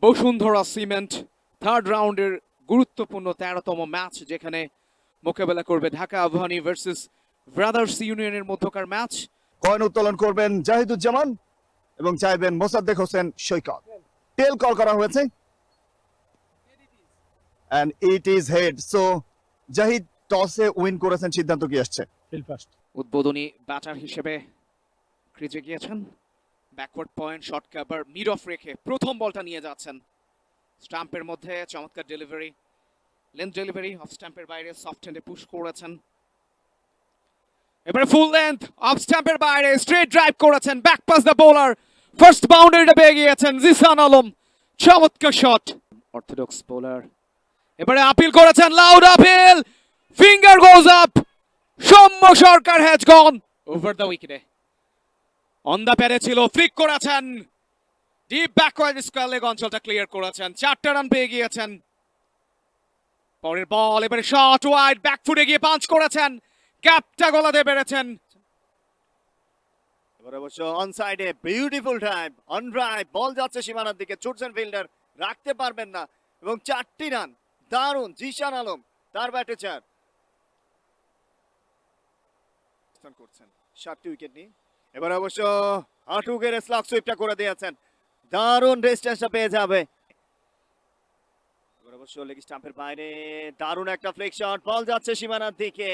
Bashundhara cement third রাউন্ডের গুরুত্বপূর্ণ 13তম match, যেখানে মোকাবেলা করবে ঢাকা আবাহনী ভার্সেস ব্রাদার্স ইউনিয়নের মধ্যকার ম্যাচ। কয়েন উত্তোলন করবেন জাহিদুজ্জামান এবং চাইবেন মোসাদ্দেক হোসেন সৈকত। টেল কল করা হয়েছে and it is head. So Zahid টসে উইন করেছেন, সিদ্ধান্ত কি আসছে? উদ্বোধনী ব্যাটার হিসেবে ক্রিজে গিয়েছেন, backward point short cover mid of রেখে প্রথম বলটা নিয়ে যাচ্ছেন। স্টাম্পের মধ্যে চমৎকার ডেলিভারি, লেন্থ ডেলিভারি, অফ স্টাম্পের বাইরে সফট হ্যান্ডে পুশ করেছেন। এবারে ফুল লেন্থ অফ স্টাম্পের বাইরে স্ট্রেট ড্রাইভ করেছেন, back past the bowler, first বাউন্ডারিটা পেয়ে গিয়েছেন জিসান আলম। চমৎকার শট, অর্থোডক্স বোলার। এবারে আপিল করেছেন, loud appeal, finger goes up, Soumya Sarkar has gone over the উইকেটে। অন দ্য প্যাডে ছিল, ফ্লিক করেছেন, ডিপ ব্যাকওয়ার্ড স্কোয়ার লেগ অঞ্চলটা ক্লিয়ার করেছেন, 4টা রান পেয়ে গিয়েছেন। পরের বল, এবারে শট ওয়াইড, ব্যাকফুটে গিয়ে পাঞ্চ করেছেন, ক্যাপটা গলাতে পেরেছেন। এবার অবশ্য অন সাইডে বিউটিফুল টাইম, অন ড্রাইভ, বল যাচ্ছে সীমানার দিকে, ছুটছেন ফিল্ডার, রাখতে পারবেন না এবং 4টি রান। দারুণ জিসান আলম, তার ব্যাটে 4 করছেন 7টি উইকেট নিয়ে। এবার অবশ্য হাঁটু গেড়ে স্লাগ সুইপটা করে দিয়েছেন, দারুণ ডিস্টেন্সটা পেয়ে যাবে। এবার অবশ্য লেগ স্টাম্পের বাইরে দারুণ একটা ফ্লিক শট, বল যাচ্ছে সীমানার দিকে,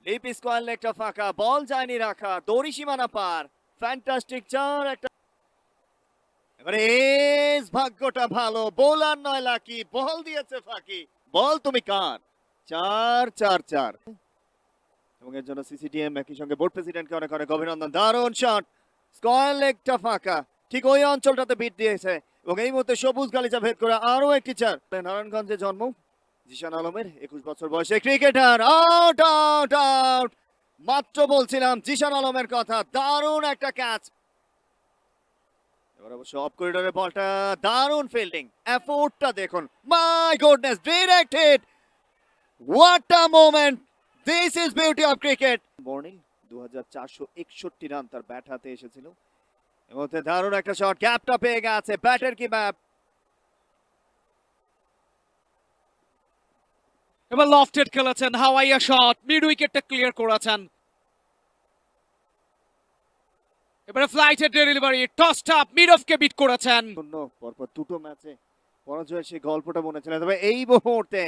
লিপ স্কোয়ার লেগটা ফাঁকা, বল যায়নি রাখা, দড়ি সীমানা পার, ফ্যান্টাস্টিক 4 একটা। এবারে এস ভাগ্যটা ভালো, বোলার নয় লাকি, বল দিয়েছে ফাঁকি, বল তুমি কার। 4-4-4 এবং এর জন্য সিসিটিএম একই সঙ্গে বোর্ড প্রেসিডেন্টকে অনেক অনেক অভিনন্দন। দারুণ শট, স্কোয়ার লেগটা ফাঁকা, ঠিক ওই অঞ্চলটাতে বিট দিয়েছে এবং এই মুহূর্তে সবুজ গালিচা ভেদ করে আরো একটি 4। নারায়ণগঞ্জে জন্ম জিসান আলমের, 21 বছর বয়সে ক্রিকেটার। আউট আউট আউট, মাত্র বলছিলাম জিসান আলমের কথা, দারুণ একটা ক্যাচ। এবার অবশ্য অফ করিডোরের বলটা, দারুণ ফিল্ডিং, এফোর্টটা দেখুন, my goodness, direct hit, what a moment, this is beauty of cricket. Morning 2461 run তার ব্যাট হাতে এসেছিল, এর মধ্যে দারুণ একটা শট, গ্যাপটা পেয়ে গেছে, ব্যাটের কি ব্যাপ। এবার লফটেড খেলেছেন, হাওয়াইয়া শট, মিড উইকেটটা ক্লিয়ার করেছেন। এবারে ফ্লাইটের ডেলিভারি, টসড আপ, মিড অফকে বিট করেছেন। পরপর দুটো ম্যাচে পরাজয়ের সেই গল্পটা মনে ছিল, তবে এই মুহূর্তে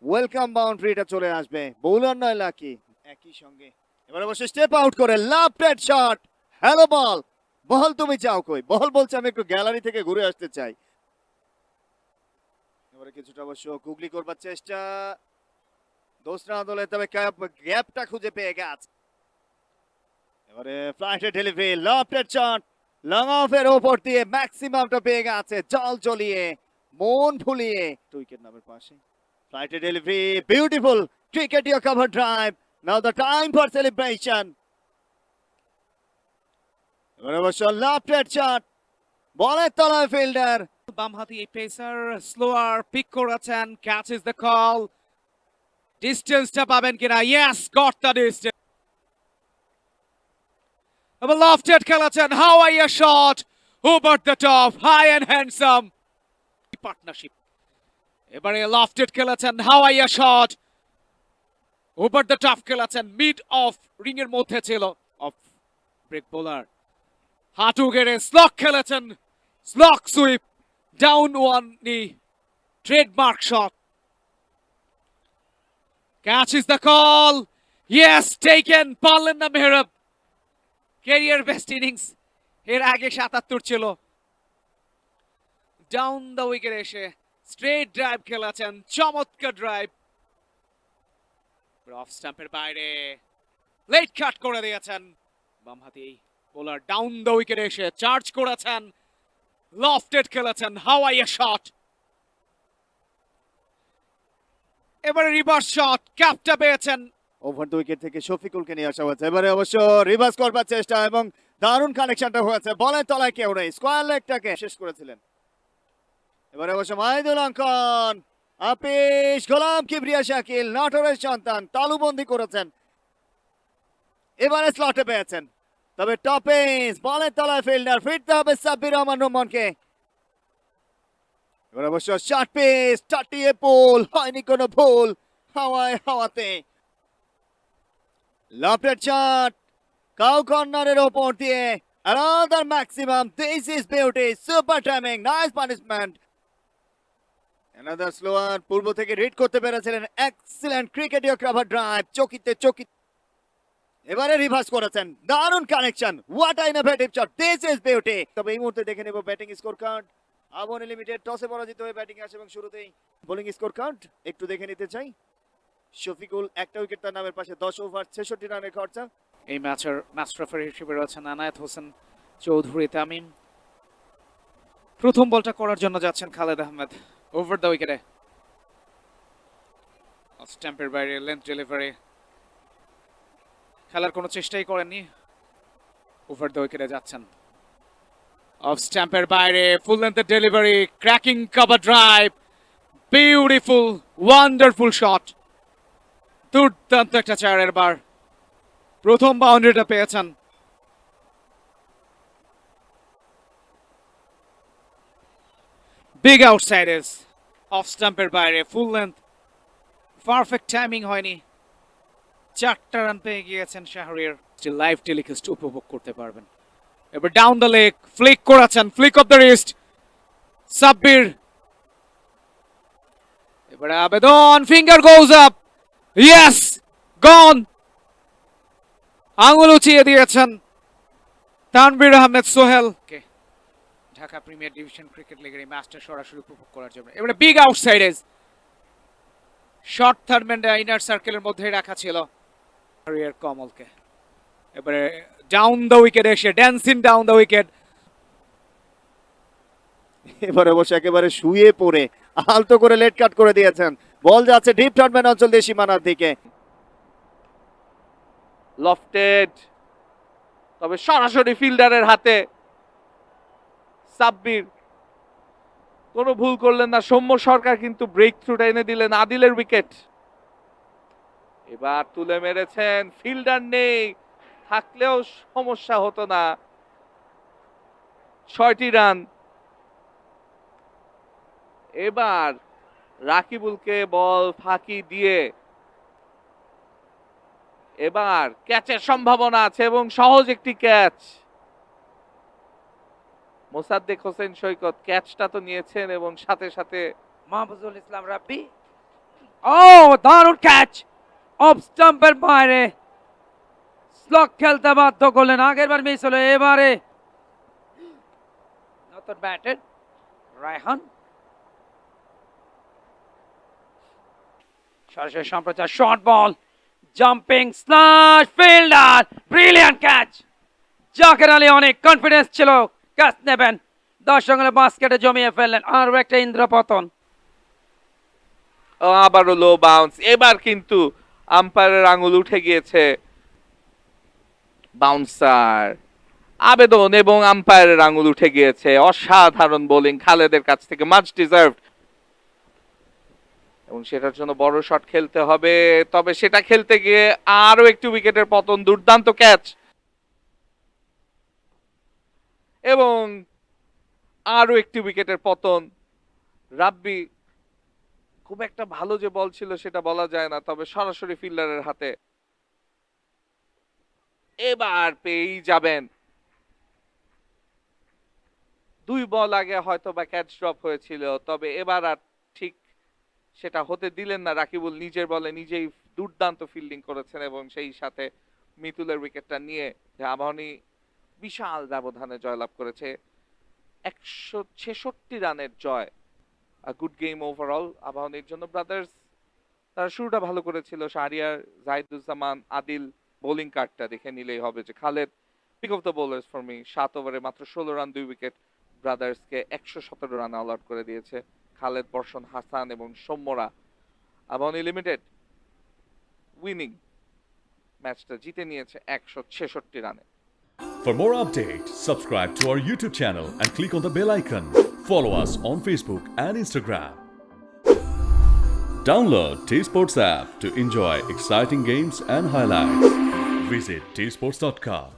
ওয়েলকাম বাউন্ডারিটা চলে আসবে, বোলার নয় লাকি। একই সঙ্গে এবার অবশ্য স্টেপ আউট করে লেফট শট, হ্যালো বল, বল তুমি চাও কই, বল বলছে আমি একটু গ্যালারি থেকে ঘুরে আসতে চাই। এবারে কিছুটা অবশ্য গুগলি করবার চেষ্টা দোসরা দলে, তবে গ্যাপটা খুঁজে পেয়ে গেছে। এবারে ফ্লাইটের ডেলিভারি, লেফট শট, লং অফের ওপর দিয়ে ম্যাক্সিমামটা পেয়ে গেছে, জল জ্বলিয়ে, মন ভুলিয়ে, উইকেট নামের পাশে। Flighted delivery, beautiful cricket your cover drive. Now the time for celebration. এবার অবশ্য লেফট শট, বলের তলায় ফিল্ডার। বামহাতি এই পেসার স্লোয়ার পিক করেছেন, ক্যাচ ইজ দ্য কল। ডিস্টেন্সটা পাবেন কিনা? Yes, got the distance. এবার লফটেড খেলেছেন, হাওয়াইয়া shot, over the top, high and handsome partnership. এবারে লফটেড খেলেছেন, হাওয়াইয়া শট, ওভার দ্য টপ খেলেছেন, মিড অফ রিং এর মধ্যে ছিল, অফ ব্রেক বোলার, হাঁটু গেড়ে স্লক খেলেছেন, স্লক সুইপ, ডাউন ওয়ান নি, trademark shot. Catch is the call, yes, taken, পারলেন না মেহরাব। ক্যারিয়ার বেস্ট ইনিংস, এর আগে 77 ছিল। ডাউন দ্য উইকেট এসে স্ট্রেট ড্রাইভ খেলেছেন, চমৎকার ড্রাইভ, অফ স্টাম্পের বাইরে লেট কাট করে দিয়েছেন বামহাতি বোলার। ডাউন দ্য উইকেট এসে চার্জ করেছেন, লফটেড খেলেছেন, হাওয়াইয়া শট। এবারে রিভার্স শট, ক্যাপটা পেয়েছেন। ওভার দ্য উইকেট থেকে শফিকুলকে নিয়ে আসা হয়েছে, এবারে অবশ্য রিভার্স করবার চেষ্টা এবং দারুণ কানেকশনটা হয়েছে, বলের তলায় কেউ নেই, স্কোয়ার লেগটাকে শেষ করেছিলেন। এবারে অবশ্য মাহিদুল অঙ্কন, আপিস, গোলাম কিবরিয়া শাকিল, নাটোরের সন্তান, তালুবন্দি করেছেন, এবারে স্লটে পেয়েছেন, তবে টপেস, বলের তলায় ফিল্ডার, ফিরতে হবে সাব্বির রহমান রোমনকে। এবার অবশ্য শর্ট পিচ, টাটিয়ে পোল, হয়নি কোনো ভুল, হাওয়াতে লফটেড শট, কাউ কর্নারের ওপর দিয়ে another maximum. This is beauty, super timing, nice punishment. Another slower, পূর্ব থেকে রিড করতে পেরেছিলেন, এক্সিলেন্ট ক্রিকেটীয় কভার ড্রাইভ, চকিতে এবারে রিভার্স করেছেন, দারুণ connection, what a innovative shot, this is beauty. তবে এই মুহূর্তে দেখে নেব batting score card. Abahani limited টসে পরাজিত হয়ে ব্যাটিং আসে এবং শুরুতেই বোলিং স্কোর কার্ড একটু দেখে নিতে চাই। শফিকুল একটা উইকেট তার নামের পাশে, 10 ওভার 66 রানের খরচা। এই ম্যাচের ম্যাচ রেফারি হিসেবে রয়েছেন আনায়েত হোসেন চৌধুরী তামিম। প্রথম বলটা করার জন্য যাচ্ছেন খালেদ আহমেদ ওভার দ্য উইকেটে। স্ট্যাম্পের বাইরে লেন্থ ডেলিভারি, খেলার কোনো চেষ্টাই করেননি, ওভার দ্য উইকেটে যাচ্ছেন। অফ স্ট্যাম্পের বাইরে ফুল লেন্থের delivery, cracking cover drive, beautiful wonderful shot, দুর্দান্ত একটা চারের বার, প্রথম বাউন্ডারিটা পেয়েছেন। বিগ আউটসাইডার্স, অফ স্টাম্পের বাইরে ফুল লেন্থ, পারফেক্ট টাইমিং হয়নি, 4টা রান পেয়ে গিয়েছেন শাহরিয়ার। লাইভ টেলিকাস্ট উপভোগ করতে পারবেন। এবার ডাউন দ্য লেগ ফ্লিক করেছেন, flick off the wrist Sabbir. এবারে আবেদন, finger goes up, yes gone, আঙুল উঁচিয়ে দিয়েছেন Tanvir Ahmed Sohel. Dhaka premier division cricket লিগের এই ম্যাচটা সরাসরি উপভোগ করার জন্য এবারে বিগ আউটসাইডার্স, শর্ট থার্ডম্যানটা ইনার সার্কেলের মধ্যে রাখা ছিল হরিয়ার কমলকে। এবারে ডাউন দ্য উইকেট এসে ড্যান্সিং ডাউন দ্য উইকেট, এবারে অবশ্য একেবারে শুয়ে পড়ে আলতো করে লেট কাট করে দিয়েছেন। বল যাচ্ছে ডিপ থার্ডম্যান অঞ্চল দিয়ে সীমানার দিকে। লফটেড, তবে সরাসরি ফিল্ডারের হাতে সাব্বির কোনো ভুল করলেন না। সৌম্য সরকার কিন্তু ব্রেক থ্রুটা এনে দিলেন, আদিলের উইকেট। এবার তুলে মেরেছেন, ফিল্ডার নেই, থাকলেও সমস্যা হতো না। 6টি রান। এবার রাকিবুলকে বল ফাঁকি দিয়ে এবার ক্যাচের সম্ভাবনা আছে এবং সহজ একটি ক্যাচ। মোসাদ্দেক হোসেন সৈকত ক্যাচটা তো নিয়েছেন এবং সাথে সাথে মাহফুজুল ইসলাম রাব্বি, ও দারুণ ক্যাচ, অফ স্টাম্পের বাইরে স্লগ খেলতে বাধ্য করলেন। আগের বার মিস হলো, এবারে নতুন ব্যাটেড রায়হান। সরাসরি সম্প্রচার short ball, jumping slash, fielder, brilliant catch. Zaker Ali অনেক কনফিডেন্স ছিল ক্যাচ নেবেন, দর্শক বাস্কেটে জমিয়ে ফেললেন, আর একটা ইন্দ্রপতন। আবারও লো বাউন্স। এবার কিন্তু আম্পায়ারের আঙুল উঠে গিয়েছে, বাউন্সার আবেদন এবং আম্পায়ারের আঙুল উঠে গিয়েছে। অসাধারণ বোলিং খালেদের কাছ থেকে, মাচ ডিজার্ভড, এবং সেটার জন্য বড় শট খেলতে হবে। তবে সেটা খেলতে গিয়ে আরো একটি উইকেটের পতন, দুর্দান্ত ক্যাচ এবং আরো একটি উইকেটের পতন। রাব্বি খুব একটা ভালো যে বল ছিল সেটা বলা যায় না, তবে সরাসরি ফিল্ডারের হাতে। এবার পেয়েই যাবেন। 2 বল আগে হয়তো বা ক্যাচ ড্রপ হয়েছিল, তবে এবার আর ঠিক সেটা হতে দিলেন না। রাকিবুল নিজের বলে নিজেই দুর্দান্ত ফিল্ডিং করেছেন এবং সেই সাথে মিতুলের উইকেটটা নিয়ে আবাহনী বিশাল ব্যবধানে জয়লাভ করেছে। 166 রানের জয়, গুড গেম ওভারঅল আবাহনীর জন্য। ব্রাদার্স তারা শুরুটা ভালো করেছিল, শাহরিয়ার, জাহিদুজ্জামান, আদিল, বোলিং কার্ডটা দেখে নিলেই হবে যে Khaled pick of the bowlers for me. 7 ওভারে মাত্র 16 রান, 2 উইকেট, ব্রাদার্সকে 117 রান অল আউট করে দিয়েছে। খালেদ, বর্ষণ, হাসান এবং সৌম্যরা আবাহনী লিমিটেড উইনিং ম্যাচটা জিতে নিয়েছে 166 রানে। For more updates, subscribe to our YouTube channel and click on the bell icon. Follow us on Facebook and Instagram. Download T-Sports app to enjoy exciting games and highlights. Visit tsports.com.